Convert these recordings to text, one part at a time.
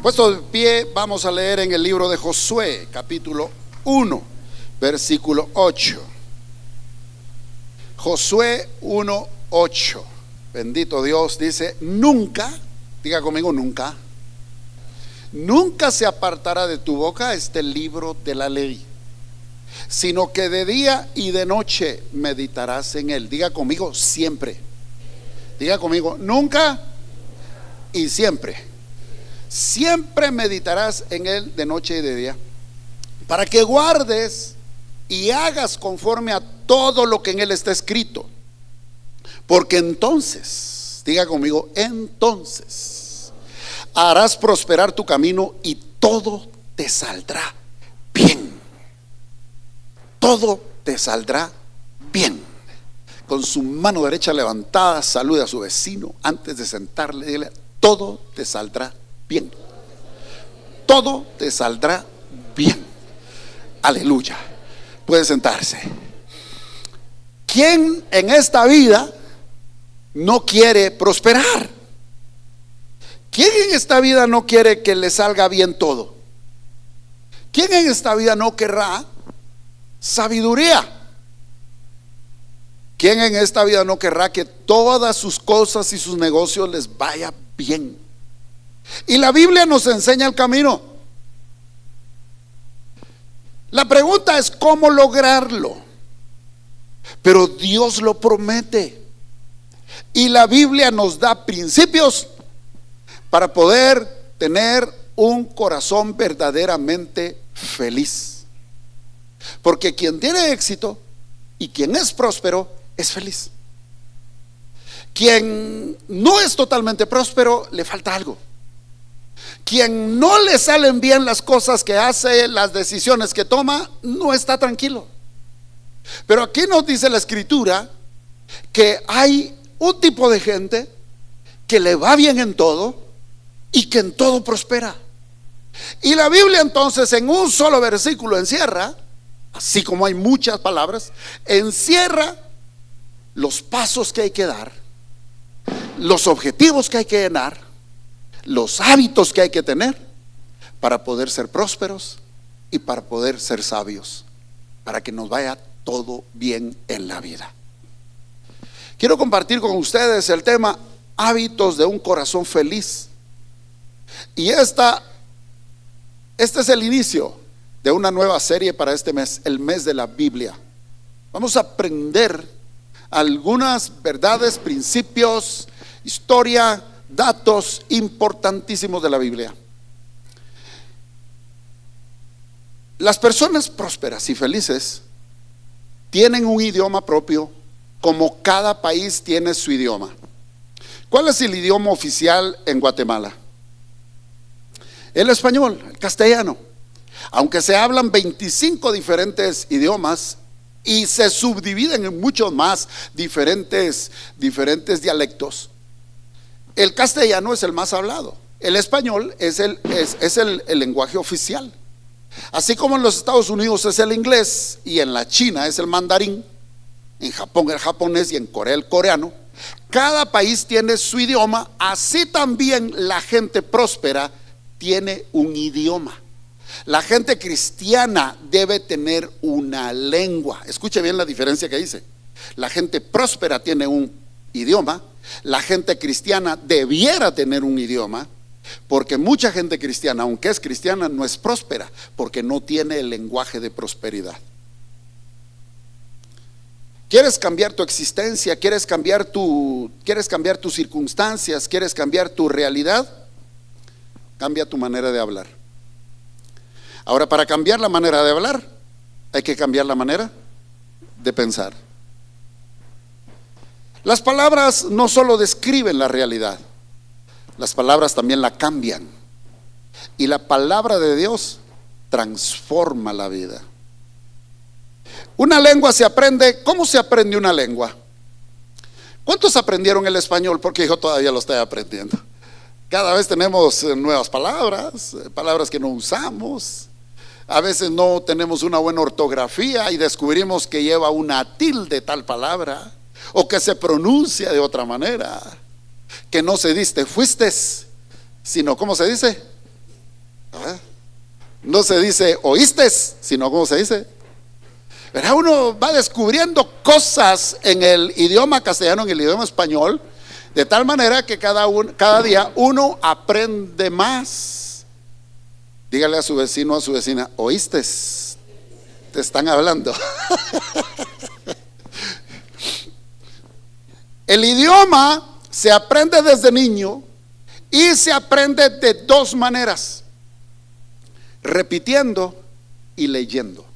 Puesto de pie, vamos a leer en el libro de Josué, capítulo 1, versículo 8. Josué 1, 8. Bendito Dios, dice: nunca, diga conmigo, nunca, nunca se apartará de tu boca este libro de la ley, sino que de día y de noche meditarás en él. Diga conmigo, siempre. Diga conmigo, nunca y siempre. Siempre meditarás en él de noche y de día, para que guardes y hagas conforme a todo lo que en él está escrito, porque entonces, diga conmigo, entonces harás prosperar tu camino y todo te saldrá bien. Todo te saldrá bien. Con su mano derecha levantada, salude a su vecino antes de sentarle, dile: todo te saldrá bien. Todo te saldrá bien. Aleluya. Puede sentarse. ¿Quién en esta vida no quiere prosperar? ¿Quién en esta vida no quiere que le salga bien todo? ¿Quién en esta vida no querrá sabiduría? ¿Quién en esta vida no querrá que todas sus cosas y sus negocios les vaya bien? Y la Biblia nos enseña el camino. La pregunta es cómo lograrlo, pero Dios lo promete, y la Biblia nos da principios para poder tener un corazón verdaderamente feliz. Porque quien tiene éxito y quien es próspero es feliz. Quien no es totalmente próspero, le falta algo. Quien no le salen bien las cosas que hace, las decisiones que toma, no está tranquilo. Pero aquí nos dice la escritura que hay un tipo de gente que le va bien en todo y que en todo prospera. Y la Biblia entonces en un solo versículo encierra, así como hay muchas palabras, encierra los pasos que hay que dar, los objetivos que hay que llenar, los hábitos que hay que tener para poder ser prósperos y para poder ser sabios, para que nos vaya todo bien en la vida. Quiero compartir con ustedes el tema hábitos de un corazón feliz. Y este es el inicio de una nueva serie para este mes, el mes de la Biblia. Vamos a aprender algunas verdades, principios, historia, datos importantísimos de la Biblia. Las personas prósperas y felices tienen un idioma propio, como cada país tiene su idioma. ¿Cuál es el idioma oficial en Guatemala? El español, el castellano. Aunque se hablan 25 diferentes idiomas y se subdividen en muchos más diferentes dialectos, el castellano es el más hablado. El español es el lenguaje oficial. Así como en los Estados Unidos es el inglés, y en la China es el mandarín, en Japón el japonés y en Corea el coreano. Cada país tiene su idioma. Así también la gente próspera tiene un idioma. La gente cristiana debe tener una lengua. Escuche bien la diferencia que dice. La gente próspera tiene un idioma. La gente cristiana debiera tener un idioma, porque mucha gente cristiana, aunque es cristiana, no es próspera, porque no tiene el lenguaje de prosperidad. ¿Quieres cambiar tu existencia? ¿Quieres cambiar tus circunstancias? ¿Quieres cambiar tu realidad? Cambia tu manera de hablar. Ahora, para cambiar la manera de hablar, hay que cambiar la manera de pensar. Las palabras no solo describen la realidad, las palabras también la cambian. Y la palabra de Dios transforma la vida. Una lengua se aprende. ¿Cómo se aprende una lengua? ¿Cuántos aprendieron el español? Porque yo todavía lo estoy aprendiendo. Cada vez tenemos nuevas palabras, palabras que no usamos. A veces no tenemos una buena ortografía y descubrimos que lleva una tilde tal palabra, o que se pronuncia de otra manera, que no se dice fuistes, sino ¿cómo se dice? ¿Ah? No se dice oíste, sino ¿cómo se dice? ¿Verdad? Uno va descubriendo cosas en el idioma castellano, en el idioma español, de tal manera que cada día uno aprende más. Dígale a su vecino, a su vecina, oíste, te están hablando. El idioma se aprende desde niño y se aprende de dos maneras: repitiendo y leyendo.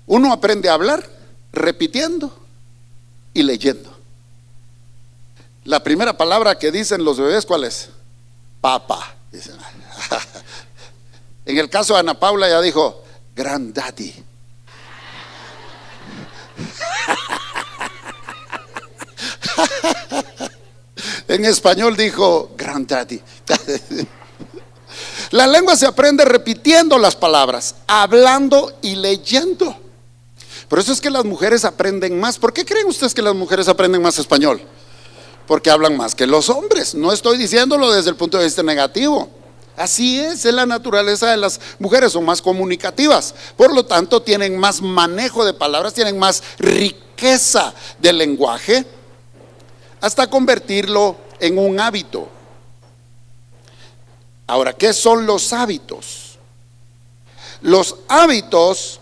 Uno aprende a hablar repitiendo y leyendo. La primera palabra que dicen los bebés, ¿cuál es? Papá. Dicen. En el caso de Ana Paula ya dijo granddaddy. En español dijo granddaddy. La lengua se aprende repitiendo las palabras, hablando y leyendo. Por eso es que las mujeres aprenden más. ¿Por qué creen ustedes que las mujeres aprenden más español? Porque hablan más que los hombres. No estoy diciéndolo desde el punto de vista negativo. Así es la naturaleza de las mujeres, son más comunicativas. Por lo tanto, tienen más manejo de palabras, tienen más riqueza de lenguaje, hasta convertirlo en un hábito. Ahora, ¿qué son los hábitos? Los hábitos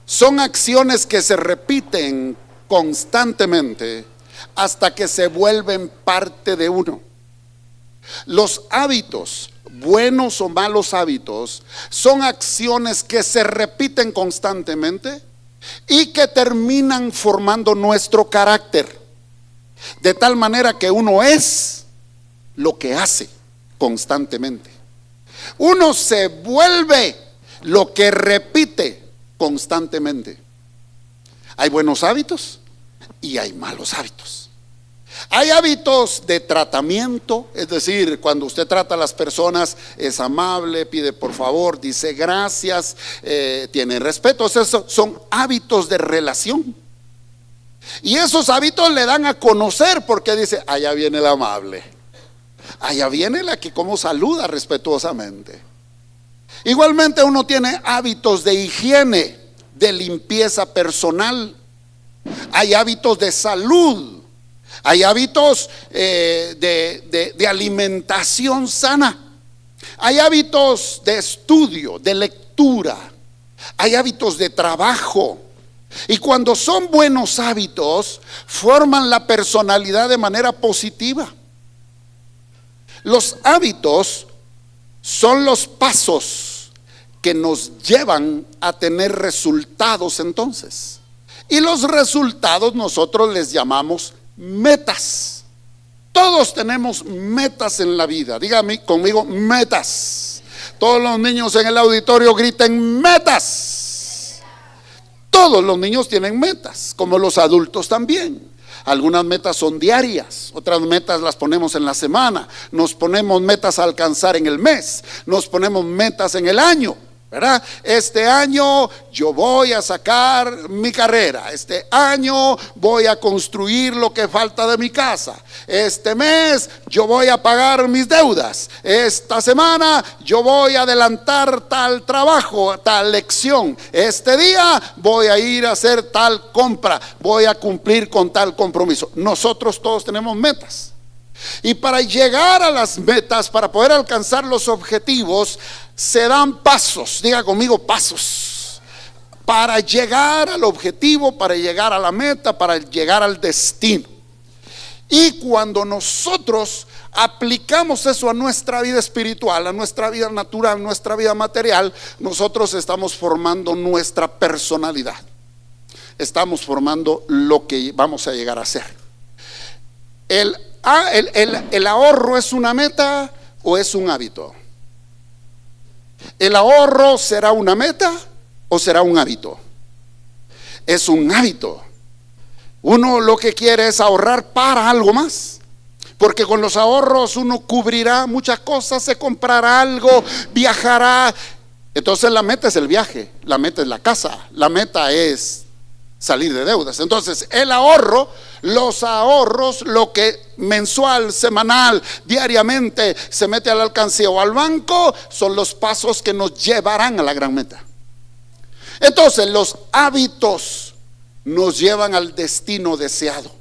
son acciones que se repiten constantemente hasta que se vuelven parte de uno. Los hábitos, buenos o malos hábitos, son acciones que se repiten constantemente y que terminan formando nuestro carácter, de tal manera que uno es lo que hace constantemente. Uno se vuelve lo que repite constantemente. Hay buenos hábitos y hay malos hábitos. Hay hábitos de tratamiento, es decir, cuando usted trata a las personas, es amable, pide por favor, dice gracias, tiene respeto. Esos son hábitos de relación. Y esos hábitos le dan a conocer, porque dice, allá viene el amable, allá viene la que como saluda respetuosamente. Igualmente uno tiene hábitos de higiene, de limpieza personal. Hay hábitos de salud. Hay hábitos de alimentación sana. Hay hábitos de estudio, de lectura. Hay hábitos de trabajo. Y cuando son buenos hábitos, forman la personalidad de manera positiva. Los hábitos son los pasos que nos llevan a tener resultados entonces. Y los resultados nosotros les llamamos metas. Todos tenemos metas en la vida. Dígame conmigo, metas. Todos los niños en el auditorio griten metas. Todos los niños tienen metas, como los adultos también. Algunas metas son diarias, otras metas las ponemos en la semana, nos ponemos metas a alcanzar en el mes, nos ponemos metas en el año, ¿verdad? Este año yo voy a sacar mi carrera, este año voy a construir lo que falta de mi casa, este mes yo voy a pagar mis deudas, esta semana yo voy a adelantar tal trabajo, tal lección, este día voy a ir a hacer tal compra, voy a cumplir con tal compromiso. Nosotros todos tenemos metas. Y para llegar a las metas, para poder alcanzar los objetivos, se dan pasos. Diga conmigo, pasos. Para llegar al objetivo, para llegar a la meta, para llegar al destino. Y cuando nosotros aplicamos eso a nuestra vida espiritual, a nuestra vida natural, a nuestra vida material, nosotros estamos formando nuestra personalidad. Estamos formando lo que vamos a llegar a ser. ¿El ahorro es una meta o es un hábito? ¿El ahorro será una meta o será un hábito? Es un hábito. Uno lo que quiere es ahorrar para algo más, porque con los ahorros uno cubrirá muchas cosas, se comprará algo, viajará. Entonces la meta es el viaje, la meta es la casa, la meta es salir de deudas. Entonces el ahorro, los ahorros, lo que mensual, semanal, diariamente se mete a la alcancía o al banco, son los pasos que nos llevarán a la gran meta. Entonces los hábitos nos llevan al destino deseado.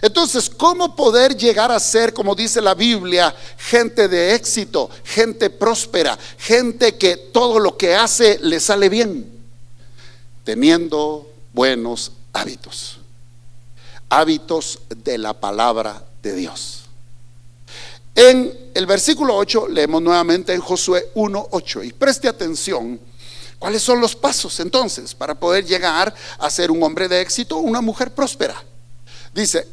Entonces, ¿cómo poder llegar a ser, como dice la Biblia, gente de éxito, gente próspera, gente que todo lo que hace le sale bien? Teniendo buenos hábitos, hábitos de la palabra de Dios. En el versículo 8 leemos nuevamente en Josué 1:8 y preste atención. ¿Cuáles son los pasos entonces para poder llegar a ser un hombre de éxito, una mujer próspera? Dice: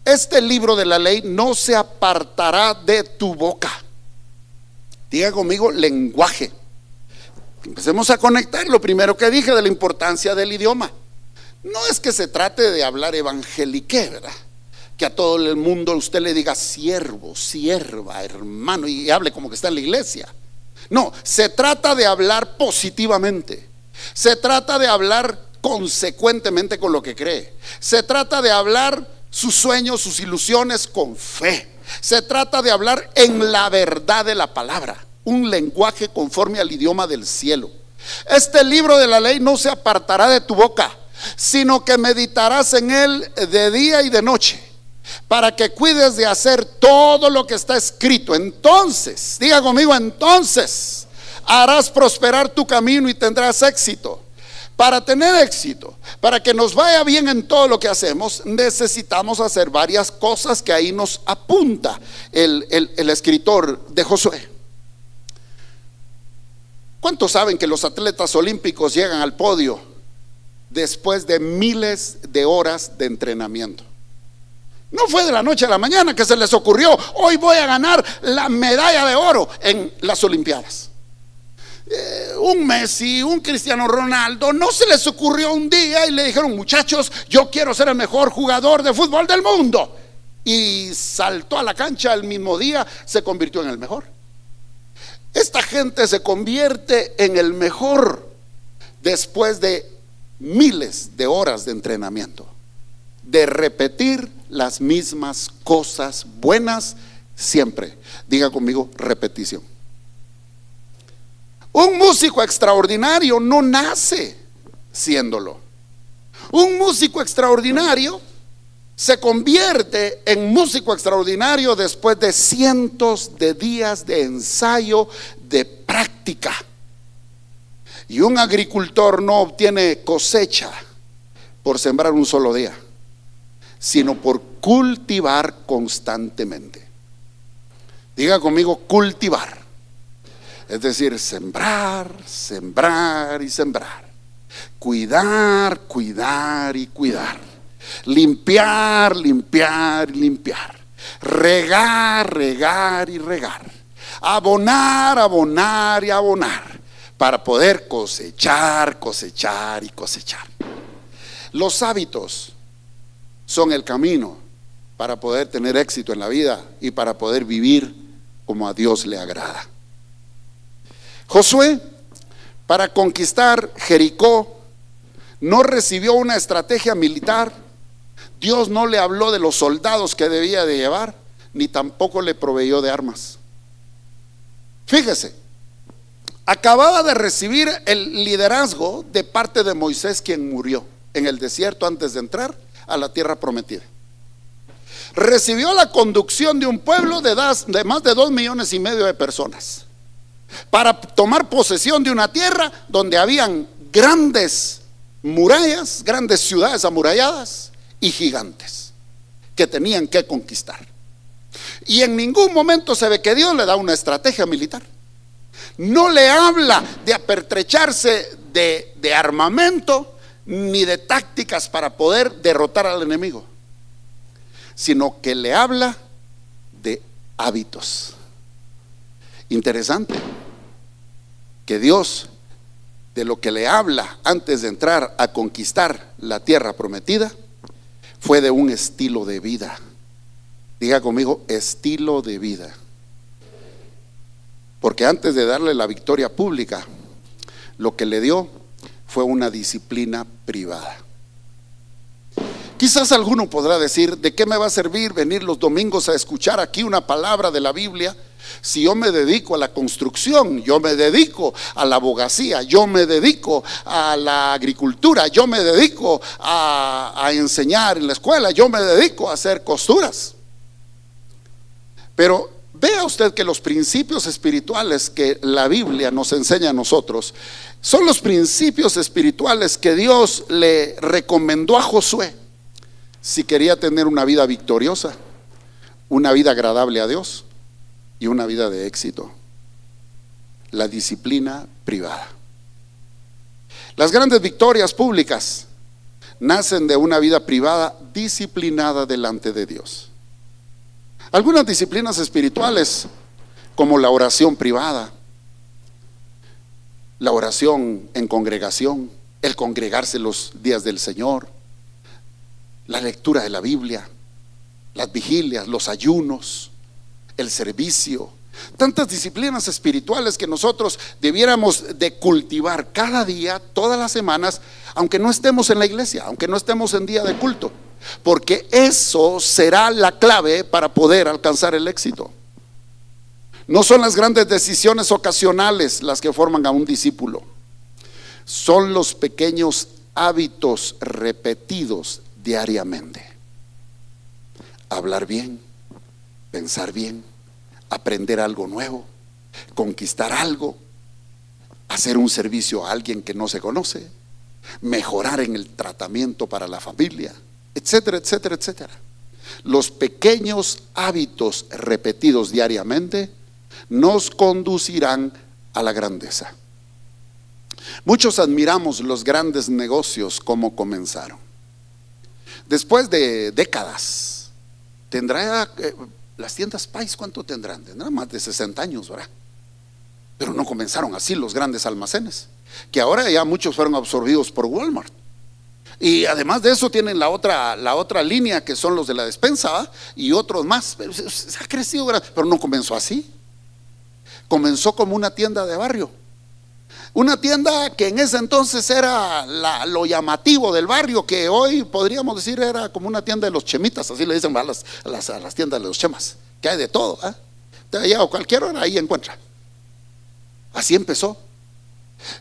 este libro de la ley no se apartará de tu boca. Diga conmigo, lenguaje. Empecemos a conectar lo primero que dije de la importancia del idioma. No es que se trate de hablar evangelique, ¿verdad? Que a todo el mundo usted le diga siervo, sierva, hermano, y hable como que está en la iglesia. No, se trata de hablar positivamente. Se trata de hablar consecuentemente con lo que cree. Se trata de hablar sus sueños, sus ilusiones con fe. Se trata de hablar en la verdad de la palabra, un lenguaje conforme al idioma del cielo. Este libro de la ley no se apartará de tu boca, sino que meditarás en él de día y de noche, para que cuides de hacer todo lo que está escrito. Entonces, diga conmigo, entonces harás prosperar tu camino y tendrás éxito. Para tener éxito, para que nos vaya bien en todo lo que hacemos, necesitamos hacer varias cosas que ahí nos apunta el escritor de Josué. ¿Cuántos saben que los atletas olímpicos llegan al podio después de miles de horas de entrenamiento? No fue de la noche a la mañana que se les ocurrió: hoy voy a ganar la medalla de oro en las Olimpiadas. Un Messi, un Cristiano Ronaldo, no se les ocurrió un día y le dijeron: muchachos, yo quiero ser el mejor jugador de fútbol del mundo, y saltó a la cancha el mismo día, se convirtió en el mejor. Esta gente se convierte en el mejor después de miles de horas de entrenamiento, de repetir las mismas cosas buenas siempre. Diga conmigo, repetición. Un músico extraordinario no nace siéndolo. Un músico extraordinario se convierte en músico extraordinario después de cientos de días de ensayo, de práctica. Y un agricultor no obtiene cosecha por sembrar un solo día, sino por cultivar constantemente. Diga conmigo, cultivar. Es decir, sembrar, sembrar y sembrar. Cuidar, cuidar y cuidar. Limpiar, limpiar y limpiar. Regar, regar y regar. Abonar, abonar y abonar. Para poder cosechar, cosechar y cosechar. Los hábitos son el camino para poder tener éxito en la vida y para poder vivir como a Dios le agrada. Josué, para conquistar Jericó, no recibió una estrategia militar. Dios no le habló de los soldados que debía de llevar, ni tampoco le proveyó de armas. Fíjese, acababa de recibir el liderazgo de parte de Moisés, quien murió en el desierto antes de entrar a la tierra prometida. Recibió la conducción de un pueblo de más de 2,5 millones de personas, para tomar posesión de una tierra donde habían grandes murallas, grandes ciudades amuralladas y gigantes que tenían que conquistar. Y en ningún momento se ve que Dios le da una estrategia militar. No le habla de apertrecharse de armamento ni de tácticas para poder derrotar al enemigo, sino que le habla de hábitos. Interesante que Dios, de lo que le habla antes de entrar a conquistar la tierra prometida, fue de un estilo de vida. Diga conmigo, estilo de vida. Porque antes de darle la victoria pública, lo que le dio fue una disciplina privada. Quizás alguno podrá decir: ¿de qué me va a servir venir los domingos a escuchar aquí una palabra de la Biblia si yo me dedico a la construcción, yo me dedico a la abogacía, yo me dedico a la agricultura, yo me dedico a enseñar en la escuela, yo me dedico a hacer costuras? Pero vea usted que los principios espirituales que la Biblia nos enseña a nosotros son los principios espirituales que Dios le recomendó a Josué si quería tener una vida victoriosa, una vida agradable a Dios y una vida de éxito. La disciplina privada. Las grandes victorias públicas nacen de una vida privada disciplinada delante de Dios. Algunas disciplinas espirituales, como la oración privada, la oración en congregación, el congregarse los días del Señor, la lectura de la Biblia, las vigilias, los ayunos, el servicio, tantas disciplinas espirituales que nosotros debiéramos de cultivar cada día, todas las semanas, aunque no estemos en la iglesia, aunque no estemos en día de culto, porque eso será la clave para poder alcanzar el éxito. No son las grandes decisiones ocasionales las que forman a un discípulo, son los pequeños hábitos repetidos diariamente. Hablar bien, pensar bien, aprender algo nuevo, conquistar algo, hacer un servicio a alguien que no se conoce, mejorar en el tratamiento para la familia, etcétera, etcétera, etcétera. Los pequeños hábitos repetidos diariamente nos conducirán a la grandeza. Muchos admiramos los grandes negocios como comenzaron. Después de décadas, tendrá las tiendas Pais, ¿cuánto tendrán? Tendrán más de 60 años, ¿verdad? Pero no comenzaron así los grandes almacenes, que ahora ya muchos fueron absorbidos por Walmart. Y además de eso tienen la otra línea, que son los de la despensa, ¿va? Y otros más. Se ha crecido, pero no comenzó así. Comenzó como una tienda de barrio, una tienda que en ese entonces era lo llamativo del barrio, que hoy podríamos decir era como una tienda de los chemitas, así le dicen a las tiendas de los chemas, que hay de todo, ¿eh? Allá a cualquier hora ahí encuentra. Así empezó.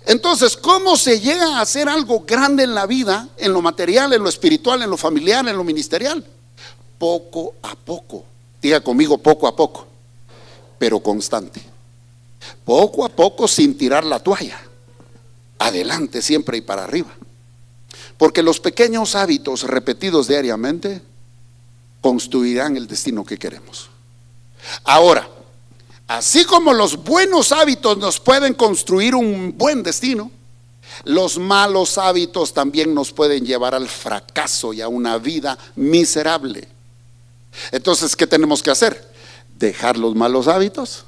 Entonces, ¿cómo se llega a hacer algo grande en la vida, en lo material, en lo espiritual, en lo familiar, en lo ministerial? Poco a poco. Diga conmigo: poco a poco, pero constante. Poco a poco, sin tirar la toalla, adelante siempre y para arriba, porque los pequeños hábitos repetidos diariamente construirán el destino que queremos. Ahora, así como los buenos hábitos nos pueden construir un buen destino, los malos hábitos también nos pueden llevar al fracaso y a una vida miserable. Entonces, ¿qué tenemos que hacer? Dejar los malos hábitos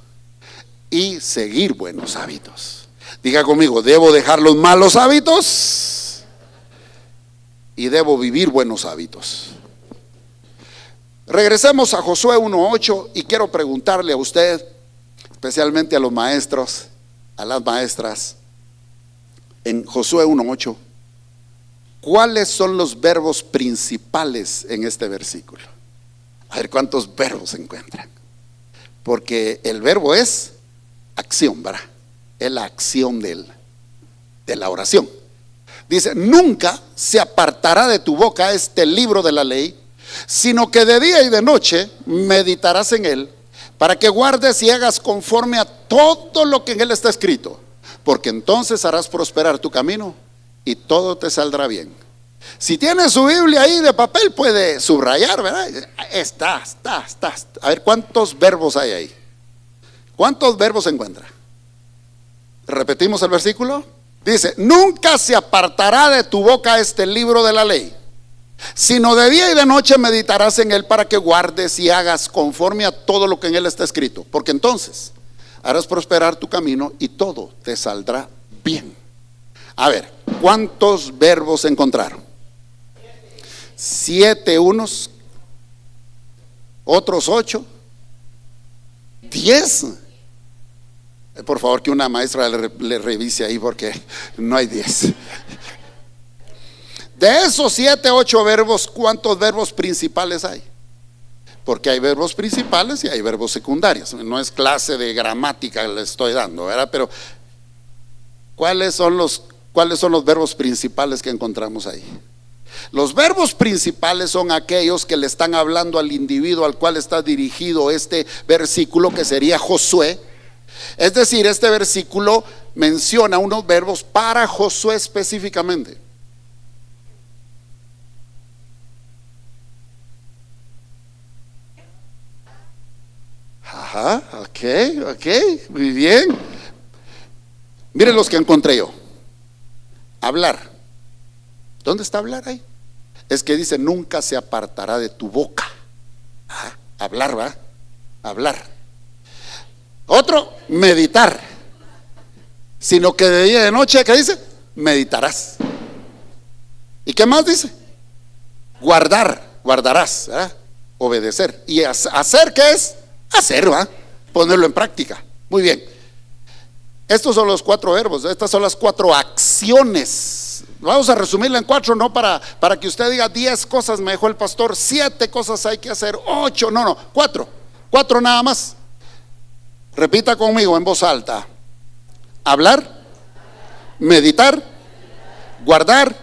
y seguir buenos hábitos. Diga conmigo: debo dejar los malos hábitos y debo vivir buenos hábitos. Regresemos a Josué 1:8 y quiero preguntarle a usted, especialmente a los maestros, a las maestras, en Josué 1:8, ¿cuáles son los verbos principales en este versículo? A ver cuántos verbos se encuentran, porque el verbo es acción, ¿verdad? Es la acción de la oración. Dice: nunca se apartará de tu boca este libro de la ley, sino que de día y de noche meditarás en él, para que guardes y hagas conforme a todo lo que en él está escrito, porque entonces harás prosperar tu camino y todo te saldrá bien. Si tiene su Biblia ahí de papel, puede subrayar, ¿verdad? Está. A ver cuántos verbos hay ahí. ¿Cuántos verbos se encuentra? Repetimos el versículo. Dice: nunca se apartará de tu boca este libro de la ley, sino de día y de noche meditarás en él, para que guardes y hagas conforme a todo lo que en él está escrito, porque entonces harás prosperar tu camino y todo te saldrá bien. A ver, ¿cuántos verbos encontraron? 7 unos, otros 8, 10. Por favor, que una maestra le revise ahí porque no hay 10. De esos 7, 8 verbos, ¿cuántos verbos principales hay? Porque hay verbos principales y hay verbos secundarios. No es clase de gramática le estoy dando, ¿verdad? Pero ¿cuáles son los verbos principales que encontramos ahí? Los verbos principales son aquellos que le están hablando al individuo al cual está dirigido este versículo, que sería Josué. Es decir, este versículo menciona unos verbos para Josué específicamente. Ajá, ok, muy bien. Miren los que encontré yo. Hablar. ¿Dónde está hablar ahí? Es que dice, nunca se apartará de tu boca. Hablar, ¿va? Hablar. Otro, meditar. Sino que de día y de noche, ¿qué dice? Meditarás. ¿Y qué más dice? Guardarás, ¿verdad? Obedecer. ¿Y hacer qué es? Hacer, ¿va? Ponerlo en práctica. Muy bien. Estos son los 4 verbos, estas son las 4 acciones. Vamos a resumirla en 4, no para que usted diga 10 cosas me dejó el pastor, 7 cosas hay que hacer, 8, no, 4 nada más. Repita conmigo en voz alta: hablar, meditar, guardar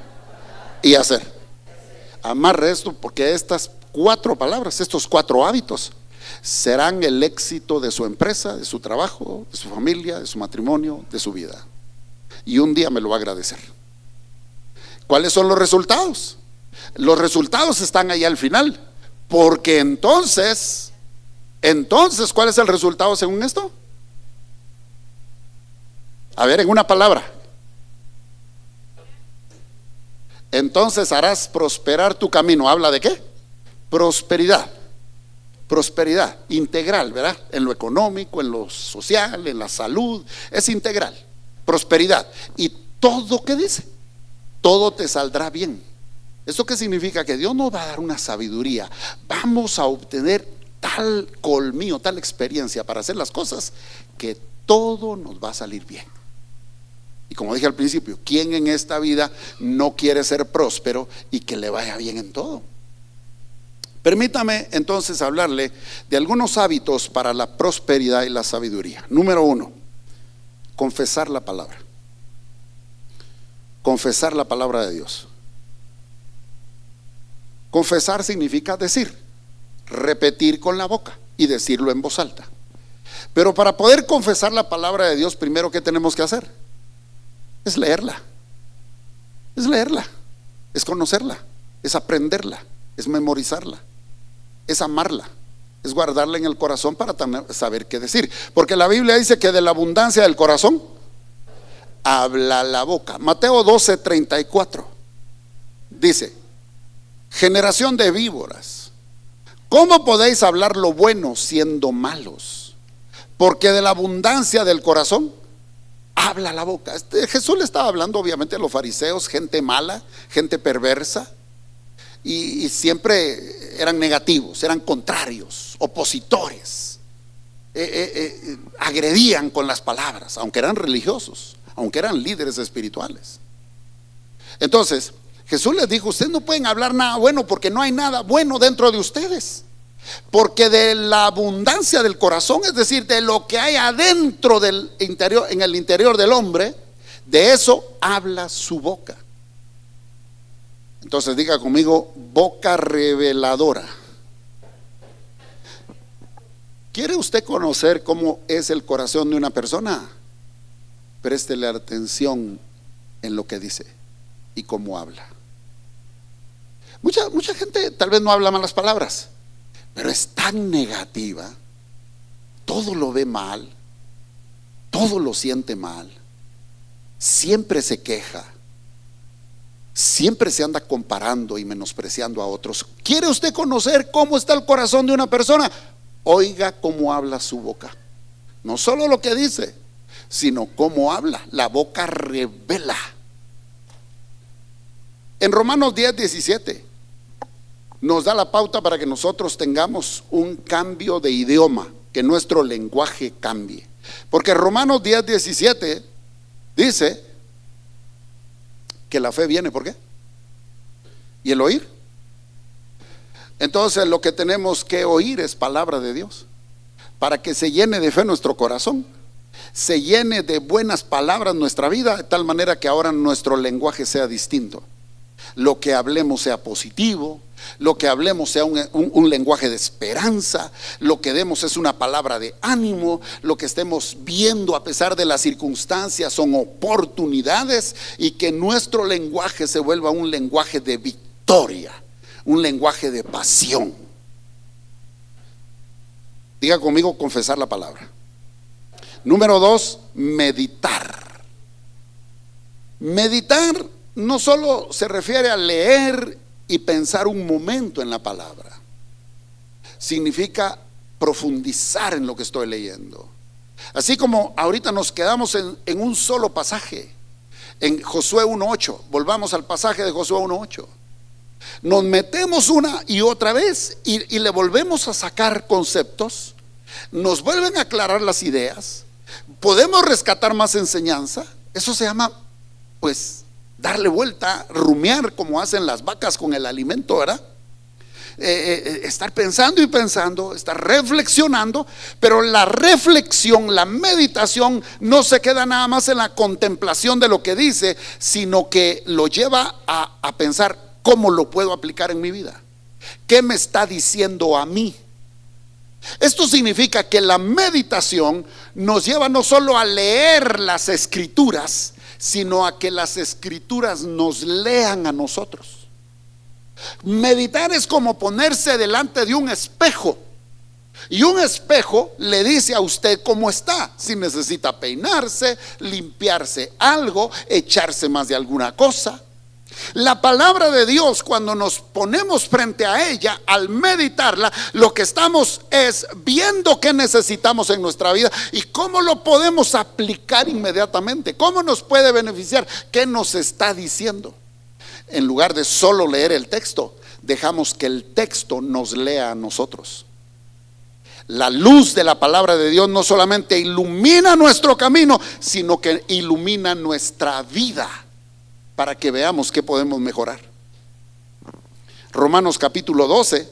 y hacer. Amarre esto, porque estas 4 palabras, estos 4 hábitos serán el éxito de su empresa, de su trabajo, de su familia, de su matrimonio, de su vida. Y un día me lo va a agradecer. ¿Cuáles son los resultados? Los resultados están ahí al final. Porque entonces, ¿cuál es el resultado según esto? A ver, en una palabra. Entonces harás prosperar tu camino. ¿Habla de qué? Prosperidad. Prosperidad integral, ¿verdad? En lo económico, en lo social, en la salud, es integral. Prosperidad. Y todo, ¿qué dice? Todo te saldrá bien. ¿Esto qué significa? Que Dios nos va a dar una sabiduría. Vamos a obtener tal colmillo, tal experiencia para hacer las cosas, que todo nos va a salir bien. Y como dije al principio, ¿quién en esta vida no quiere ser próspero y que le vaya bien en todo? Permítame entonces hablarle de algunos hábitos para la prosperidad y la sabiduría. Número 1, confesar la palabra. Confesar la palabra de Dios. Confesar significa decir, repetir con la boca y decirlo en voz alta. Pero para poder confesar la palabra de Dios, primero, ¿qué tenemos que hacer? Es leerla. Es leerla, es conocerla, es aprenderla, es memorizarla, es amarla, es guardarla en el corazón para saber qué decir. Porque la Biblia dice que de la abundancia del corazón habla la boca. Mateo 12:34 dice: generación de víboras, ¿cómo podéis hablar lo bueno siendo malos? Porque de la abundancia del corazón habla la boca. Jesús le estaba hablando obviamente a los fariseos, gente mala, gente perversa, y siempre eran negativos, eran contrarios, opositores, agredían con las palabras, aunque eran religiosos, aunque eran líderes espirituales. Entonces Jesús les dijo: ustedes no pueden hablar nada bueno, porque no hay nada bueno dentro de ustedes. Porque de la abundancia del corazón, es decir, de lo que hay adentro del interior, en el interior del hombre, de eso habla su boca. Entonces diga conmigo: boca reveladora. ¿Quiere usted conocer cómo es el corazón de una persona? Préstele atención en lo que dice y cómo habla. Mucha gente tal vez no habla malas palabras, pero es tan negativa, todo lo ve mal, todo lo siente mal, siempre se queja, siempre se anda comparando y menospreciando a otros. ¿Quiere usted conocer cómo está el corazón de una persona? Oiga cómo habla su boca. No solo lo que dice, sino cómo habla. La boca revela. En Romanos 10:17 nos da la pauta para que nosotros tengamos un cambio de idioma, que nuestro lenguaje cambie. Porque Romanos 10:17 dice que la fe viene, ¿por qué? ¿Y el oír? Entonces lo que tenemos que oír es palabra de Dios, para que se llene de fe nuestro corazón, se llene de buenas palabras nuestra vida, de tal manera que ahora nuestro lenguaje sea distinto. Lo que hablemos sea positivo, lo que hablemos sea un lenguaje de esperanza, lo que demos es una palabra de ánimo, lo que estemos viendo a pesar de las circunstancias son oportunidades, y que nuestro lenguaje se vuelva un lenguaje de victoria, un lenguaje de pasión. Diga conmigo: confesar la palabra. Número 2, meditar. Meditar no solo se refiere a leer y pensar un momento en la palabra, significa profundizar en lo que estoy leyendo. Así como ahorita nos quedamos en un solo pasaje, en Josué 1:8. Volvamos al pasaje de Josué 1:8. Nos metemos una y otra vez y le volvemos a sacar conceptos, nos vuelven a aclarar las ideas, podemos rescatar más enseñanza. Eso se llama, pues, darle vuelta, rumiar, como hacen las vacas con el alimento, ¿verdad? Estar pensando y pensando, estar reflexionando. Pero la reflexión, la meditación, no se queda nada más en la contemplación de lo que dice, sino que lo lleva a pensar: ¿cómo lo puedo aplicar en mi vida? ¿Qué me está diciendo a mí? Esto significa que la meditación nos lleva no solo a leer las escrituras, sino a que las escrituras nos lean a nosotros. Meditar es como ponerse delante de un espejo, y un espejo le dice a usted cómo está, si necesita peinarse, limpiarse algo, echarse más de alguna cosa. La palabra de Dios, cuando nos ponemos frente a ella, al meditarla, lo que estamos es viendo qué necesitamos en nuestra vida y cómo lo podemos aplicar inmediatamente, cómo nos puede beneficiar, qué nos está diciendo. En lugar de solo leer el texto, dejamos que el texto nos lea a nosotros. La luz de la palabra de Dios no solamente ilumina nuestro camino, sino que ilumina nuestra vida, para que veamos qué podemos mejorar. Romanos capítulo 12,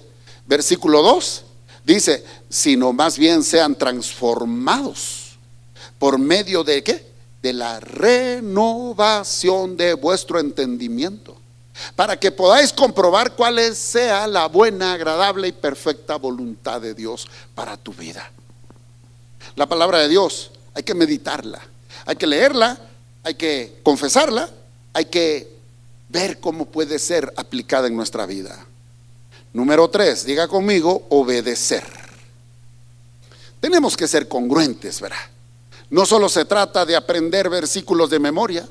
versículo 2 dice: sino más bien sean transformados por medio de ¿qué? De la renovación de vuestro entendimiento, para que podáis comprobar cuál sea la buena, agradable y perfecta voluntad de Dios para tu vida. La palabra de Dios hay que meditarla, hay que leerla, hay que confesarla, hay que ver cómo puede ser aplicada en nuestra vida. Número 3, diga conmigo: obedecer. Tenemos que ser congruentes, ¿verdad? No solo se trata de aprender versículos de memoria,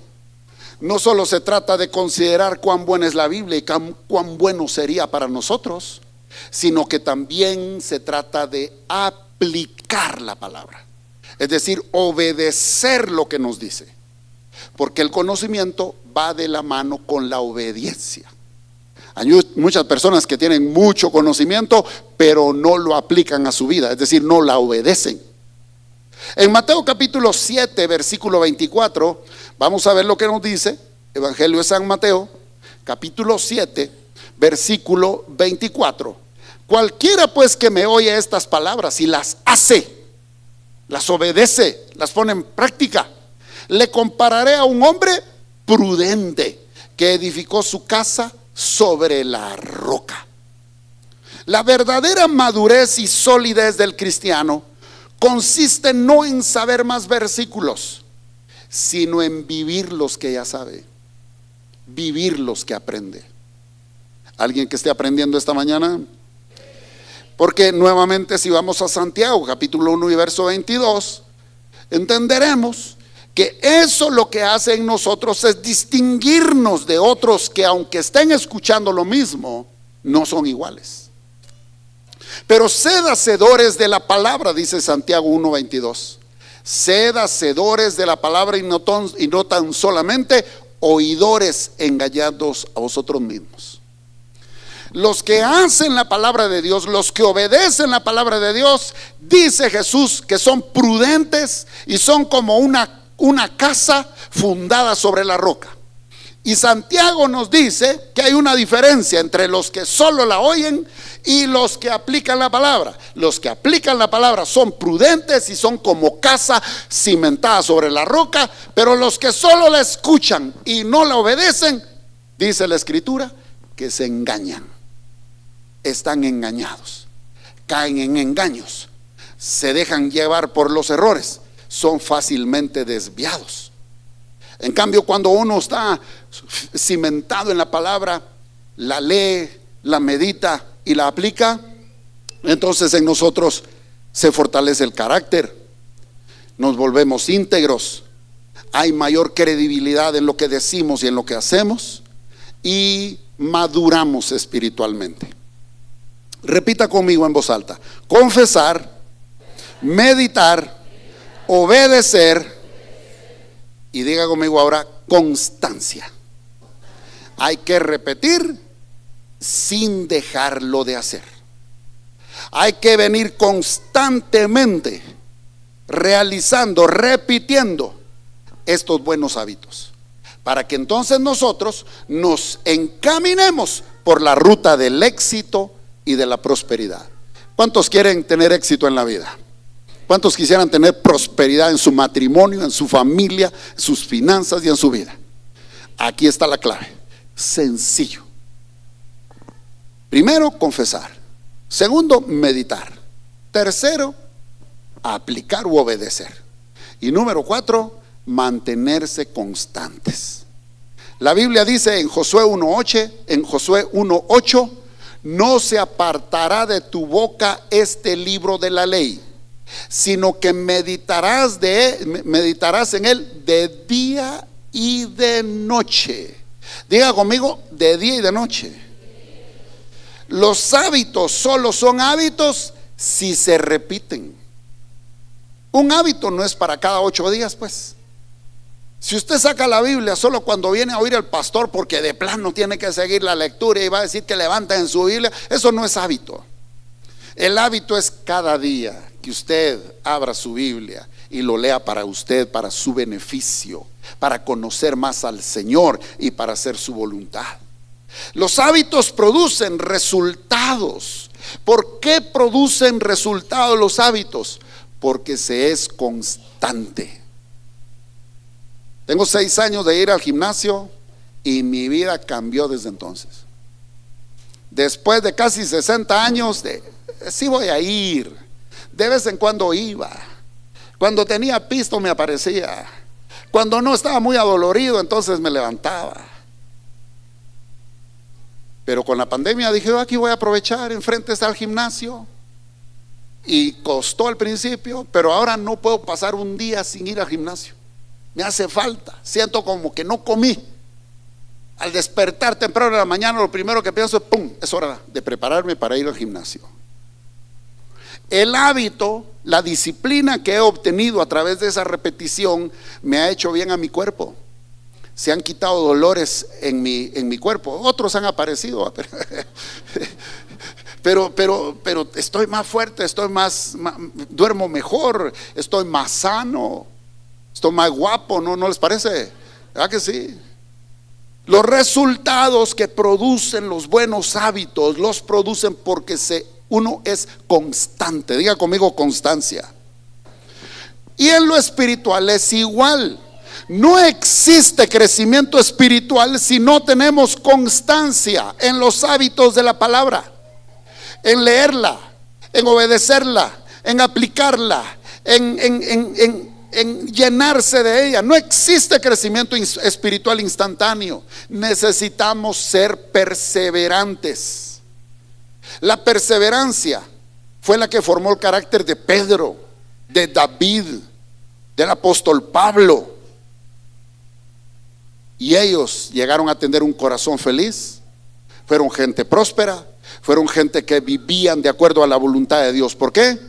no solo se trata de considerar cuán buena es la Biblia y cuán bueno sería para nosotros, sino que también se trata de aplicar la palabra, es decir, obedecer lo que nos dice. Porque el conocimiento va de la mano con la obediencia. Hay muchas personas que tienen mucho conocimiento, pero no lo aplican a su vida, es decir, no la obedecen. En Mateo capítulo 7, versículo 24, vamos a ver lo que nos dice. Evangelio de San Mateo, capítulo 7, versículo 24. Cualquiera pues que me oye estas palabras y las hace, las obedece, las pone en práctica, le compararé a un hombre prudente que edificó su casa sobre la roca. La verdadera madurez y solidez del cristiano consiste no en saber más versículos, sino en vivir los que ya sabe, vivir los que aprende. ¿Alguien que esté aprendiendo esta mañana? Porque nuevamente, si vamos a Santiago capítulo 1 y verso 22, entenderemos que eso lo que hace en nosotros es distinguirnos de otros que, aunque estén escuchando lo mismo, no son iguales. Pero sed hacedores de la palabra, dice Santiago 1:22. Sed hacedores de la palabra y no tan solamente oidores, engañados a vosotros mismos. Los que hacen la palabra de Dios, los que obedecen la palabra de Dios, dice Jesús que son prudentes y son como una casa fundada sobre la roca. Y Santiago nos dice que hay una diferencia entre los que solo la oyen y los que aplican la palabra. Los que aplican la palabra son prudentes y son como casa cimentada sobre la roca, pero los que solo la escuchan y no la obedecen, dice la Escritura, que se engañan. Están engañados, caen en engaños, se dejan llevar por los errores, son fácilmente desviados. En cambio, cuando uno está cimentado en la palabra, la lee, la medita y la aplica, entonces en nosotros se fortalece el carácter, nos volvemos íntegros, hay mayor credibilidad en lo que decimos y en lo que hacemos, y maduramos espiritualmente. Repita conmigo en voz alta: confesar, meditar, obedecer. Y diga conmigo ahora: constancia. Hay que repetir sin dejarlo de hacer. Hay que venir constantemente realizando, repitiendo estos buenos hábitos, para que entonces nosotros nos encaminemos por la ruta del éxito y de la prosperidad. ¿Cuántos quieren tener éxito en la vida? ¿Cuántos quisieran tener prosperidad en su matrimonio, en su familia, en sus finanzas y en su vida? Aquí está la clave. Sencillo. Primero, confesar. Segundo, meditar. Tercero, aplicar u obedecer. Y número 4, mantenerse constantes. La Biblia dice en Josué 1:8, no se apartará de tu boca este libro de la ley, sino que meditarás en él de día y de noche. Diga conmigo: de día y de noche. Los hábitos solo son hábitos si se repiten. Un hábito no es para cada 8 días, pues. Si usted saca la Biblia solo cuando viene a oír al pastor, porque de plano tiene que seguir la lectura y va a decir que levanta en su Biblia, eso no es hábito. El hábito es cada día que usted abra su Biblia y lo lea para usted, para su beneficio, para conocer más al Señor y para hacer su voluntad. Los hábitos producen resultados. ¿Por qué producen resultados los hábitos? Porque se es constante. Tengo 6 años de ir al gimnasio y mi vida cambió desde entonces. Después de casi 60 años sí voy a ir. De vez en cuando iba. Cuando tenía pisto me aparecía. Cuando no estaba muy adolorido, entonces me levantaba. Pero con la pandemia dije: aquí voy a aprovechar, enfrente está el gimnasio. Y costó al principio, pero ahora no puedo pasar un día sin ir al gimnasio. Me hace falta, siento como que no comí. Al despertar temprano en la mañana, lo primero que pienso es: ¡pum!, es hora de prepararme para ir al gimnasio. El hábito, la disciplina que he obtenido a través de esa repetición me ha hecho bien a mi cuerpo. Se han quitado dolores en mi cuerpo. Otros han aparecido, pero estoy más fuerte, duermo mejor, estoy más sano, estoy más guapo, ¿no les parece? ¿Verdad que sí? Los resultados que producen los buenos hábitos los producen porque uno es constante. Diga conmigo: constancia. Y en lo espiritual es igual. No existe crecimiento espiritual si no tenemos constancia en los hábitos de la palabra, en leerla, en obedecerla, en aplicarla, en llenarse de ella. No existe crecimiento espiritual instantáneo. Necesitamos ser perseverantes. La perseverancia fue la que formó el carácter de Pedro, de David, del apóstol Pablo. Y ellos llegaron a tener un corazón feliz. Fueron gente próspera, fueron gente que vivían de acuerdo a la voluntad de Dios. ¿Por qué?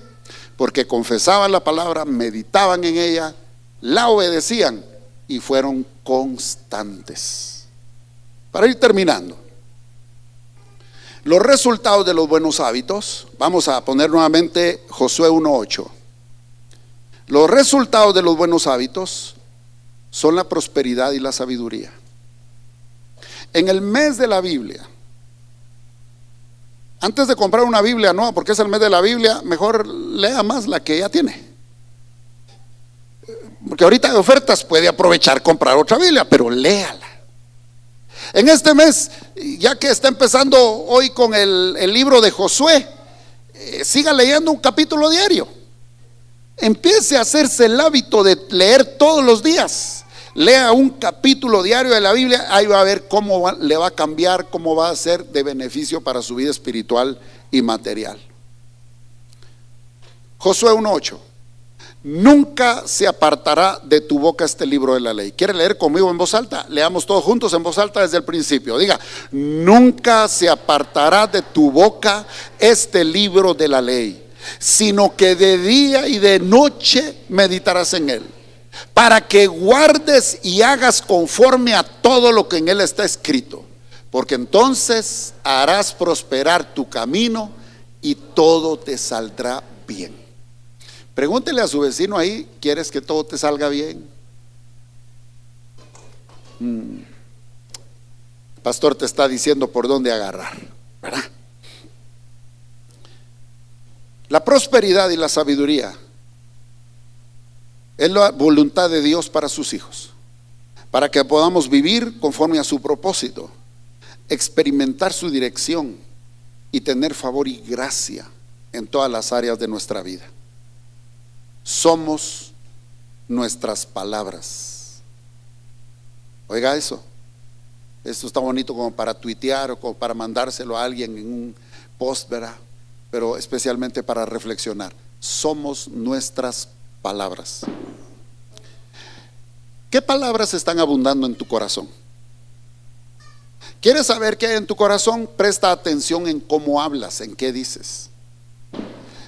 Porque confesaban la palabra, meditaban en ella, la obedecían y fueron constantes. Para ir terminando, Los resultados de los buenos hábitos, vamos a poner nuevamente Josué 1:8. Los resultados de los buenos hábitos son la prosperidad y la sabiduría. En el mes de la Biblia, antes de comprar una Biblia nueva, porque es el mes de la Biblia, mejor lea más la que ya tiene. Porque ahorita hay ofertas, puede aprovechar comprar otra Biblia, pero léala. En este mes, ya que está empezando hoy con el libro de Josué, siga leyendo un capítulo diario. Empiece a hacerse el hábito de leer todos los días. Lea un capítulo diario de la Biblia, ahí va a ver cómo le va a cambiar, cómo va a ser de beneficio para su vida espiritual y material. Josué 1:8. Nunca se apartará de tu boca este libro de la ley. ¿Quiere leer conmigo en voz alta? Leamos todos juntos en voz alta desde el principio. Diga: nunca se apartará de tu boca este libro de la ley, sino que de día y de noche meditarás en él, para que guardes y hagas conforme a todo lo que en él está escrito, porque entonces harás prosperar tu camino y todo te saldrá bien. Pregúntele a su vecino ahí: ¿quieres que todo te salga bien? El pastor te está diciendo por dónde agarrar, ¿verdad? La prosperidad y la sabiduría es la voluntad de Dios para sus hijos, para que podamos vivir conforme a su propósito, experimentar su dirección y tener favor y gracia en todas las áreas de nuestra vida. Somos nuestras palabras. Oiga eso. Esto está bonito como para tuitear o como para mandárselo a alguien en un post, ¿verdad? Pero especialmente para reflexionar. Somos nuestras palabras. ¿Qué palabras están abundando en tu corazón? ¿Quieres saber qué hay en tu corazón? Presta atención en cómo hablas, en qué dices.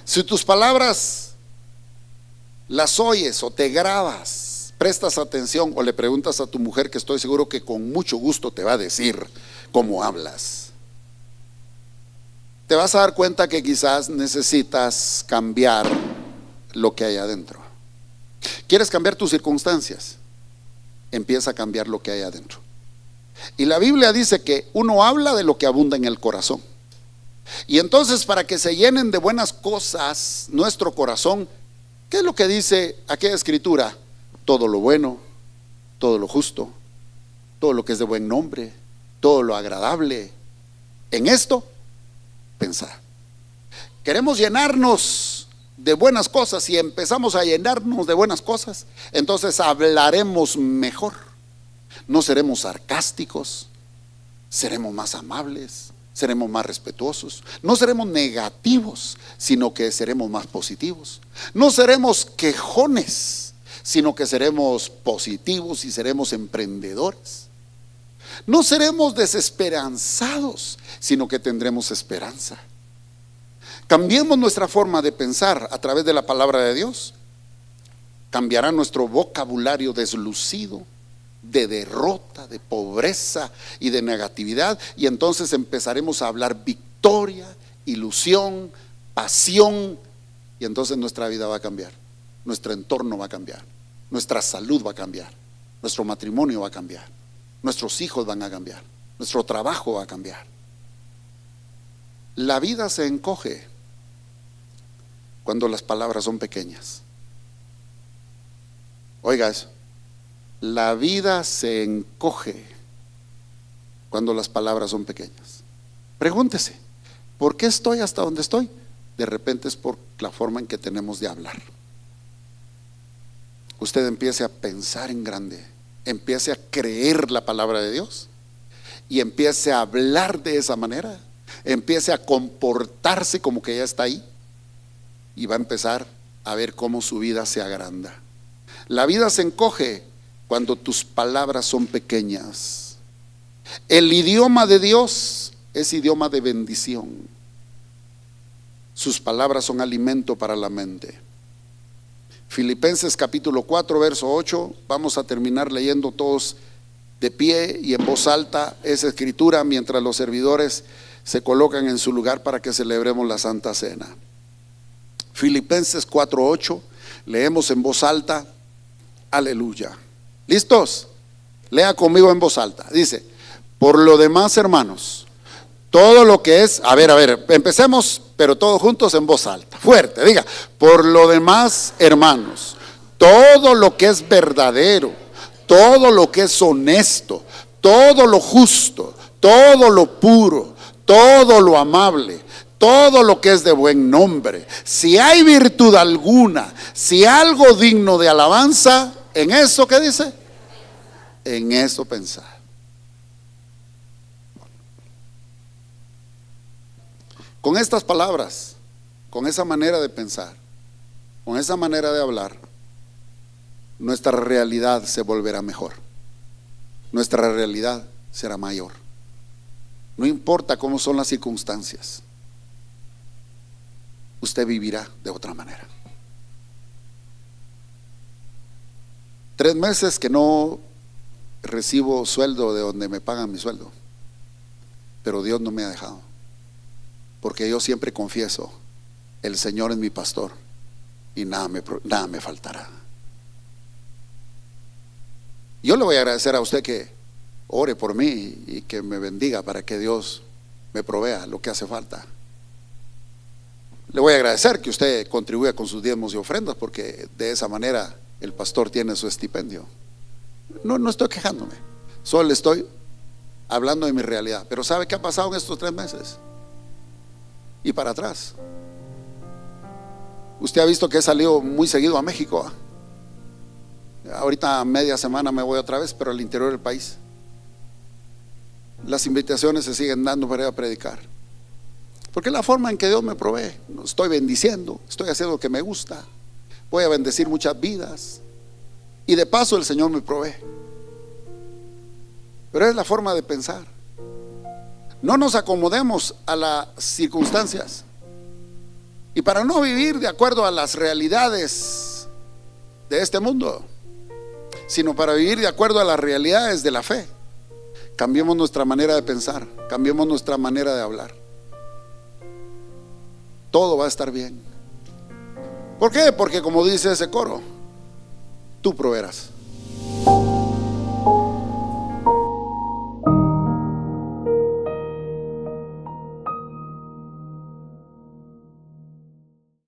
Si tus palabras las oyes o te grabas, prestas atención, o le preguntas a tu mujer, que estoy seguro que con mucho gusto te va a decir cómo hablas, te vas a dar cuenta que quizás necesitas cambiar lo que hay adentro. ¿Quieres cambiar tus circunstancias? Empieza a cambiar lo que hay adentro. Y la Biblia dice que uno habla de lo que abunda en el corazón. Y entonces, para que se llenen de buenas cosas nuestro corazón, ¿qué es lo que dice aquella escritura? Todo lo bueno, todo lo justo, todo lo que es de buen nombre, todo lo agradable. En esto, pensar. Queremos llenarnos de buenas cosas. Y empezamos a llenarnos de buenas cosas, entonces hablaremos mejor. No seremos sarcásticos, seremos más amables, seremos más respetuosos. No seremos negativos, sino que seremos más positivos. No seremos quejones, sino que seremos positivos y seremos emprendedores. No seremos desesperanzados, sino que tendremos esperanza. Cambiemos nuestra forma de pensar a través de la palabra de Dios. Cambiará nuestro vocabulario deslucido, de derrota, de pobreza y de negatividad, y entonces empezaremos a hablar victoria, ilusión, pasión, y entonces nuestra vida va a cambiar, nuestro entorno va a cambiar, nuestra salud va a cambiar, nuestro matrimonio va a cambiar, nuestros hijos van a cambiar, nuestro trabajo va a cambiar. La vida se encoge cuando las palabras son pequeñas. Oiga eso. La vida se encoge cuando las palabras son pequeñas. Pregúntese: ¿por qué estoy hasta donde estoy? De repente es por la forma en que tenemos de hablar. Usted empiece a pensar en grande, empiece a creer la palabra de Dios y empiece a hablar de esa manera, empiece a comportarse como que ya está ahí, y va a empezar a ver cómo su vida se agranda. La vida se encoge cuando tus palabras son pequeñas. El idioma de Dios es idioma de bendición. Sus palabras son alimento para la mente. Filipenses capítulo 4 verso 8. Vamos a terminar leyendo todos de pie y en voz alta esa escritura mientras los servidores se colocan en su lugar para que celebremos la Santa Cena. Filipenses 4:8, leemos en voz alta, aleluya. ¿Listos? Lea conmigo en voz alta. Dice: por lo demás, hermanos, todo lo que es, a ver, empecemos, pero todos juntos en voz alta, fuerte, diga: por lo demás, hermanos, todo lo que es verdadero, todo lo que es honesto, todo lo justo, todo lo puro, todo lo amable, todo lo que es de buen nombre, si hay virtud alguna, si algo digno de alabanza, en eso, ¿qué dice? En eso pensar. Con estas palabras, con esa manera de pensar, con esa manera de hablar, nuestra realidad se volverá mejor. Nuestra realidad será mayor. No importa cómo son las circunstancias, usted vivirá de otra manera. 3 meses que no recibo sueldo de donde me pagan mi sueldo, pero Dios no me ha dejado, porque yo siempre confieso: el Señor es mi pastor y nada me faltará. Yo le voy a agradecer a usted que ore por mí y que me bendiga para que Dios me provea lo que hace falta. Le voy a agradecer que usted contribuya con sus diezmos y ofrendas, porque de esa manera el pastor tiene su estipendio. No estoy quejándome, solo le estoy hablando de mi realidad. Pero ¿sabe qué ha pasado en estos 3 meses? Y para atrás, usted ha visto que he salido muy seguido a México. Ahorita media semana me voy otra vez, pero al interior del país. Las invitaciones se siguen dando para ir a predicar, porque es la forma en que Dios me provee. Estoy bendiciendo, estoy haciendo lo que me gusta, voy a bendecir muchas vidas y de paso el Señor me provee. Pero es la forma de pensar. No nos acomodemos a las circunstancias, y para no vivir de acuerdo a las realidades de este mundo, sino para vivir de acuerdo a las realidades de la fe. Cambiemos nuestra manera de pensar, cambiemos nuestra manera de hablar. Todo va a estar bien. ¿Por qué? Porque como dice ese coro, tú proveerás.